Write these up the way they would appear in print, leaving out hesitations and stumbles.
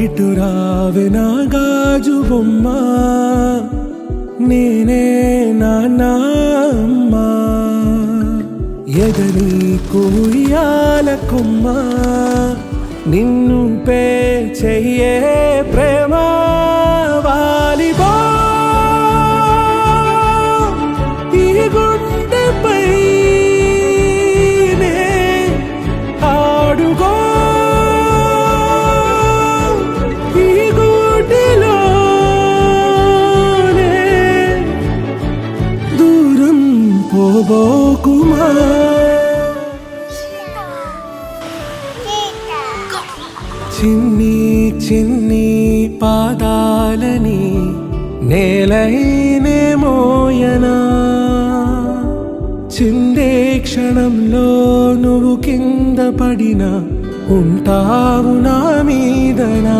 ఇటు రావే నా గాజు బొమ్మ, నేనే నాన్న అమ్మ. ఎగని కుయ్యాల కొమ్మ, నిన్ను పే చెయ్యే ప్రేమ వాలిబో. ఈ గుండెపై ఆడుగో, ఈ గుడిలోనే దూరం పోబోకుమా. చిన్ని చిన్ని పాదాలని నేలైనే మోయనా, చిందే క్షణంలో నువ్వు కింద పడినా ఉంటావు నా మీదనా.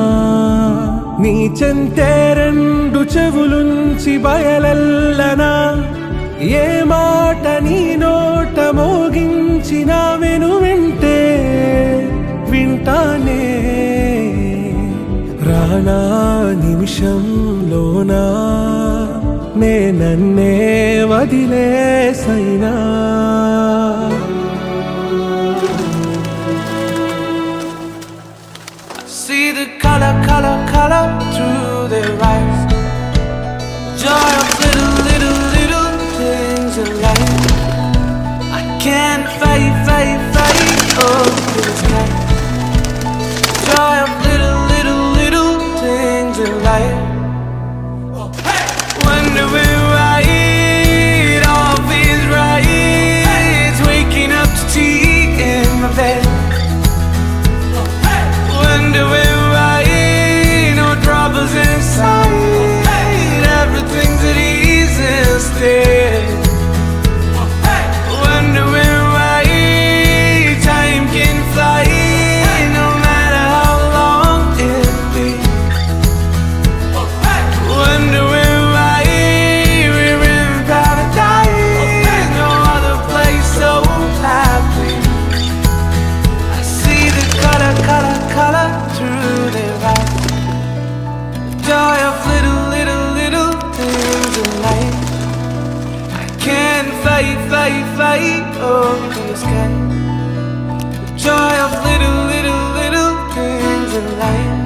నీ చెంతే రెండు చెవులుంచి బయలెల్లనా, ఏ మాట నీ నోట మోగించిన వెను వింటే వింటానే. రానా నిమిషంలోనా నే నన్నే వదిలేసైనా. See the color, color, color through their eyes. Joy of little, little, little things in life. I can't fight, fight, fight over the sky. Joy of little, little, little things in life. Wonder why it all feels right. Waking up to tea in my bed. Wonder why no troubles inside. Everything's at ease instead. Wonder why time can fly, no matter how long it be. Wonder why we're in paradise, no other place so happy. I see the color, color, color through their eyes. Joy of little, little, little things in life. I can't fight, fight, fight over the sky. Joy of little, little, little things in life.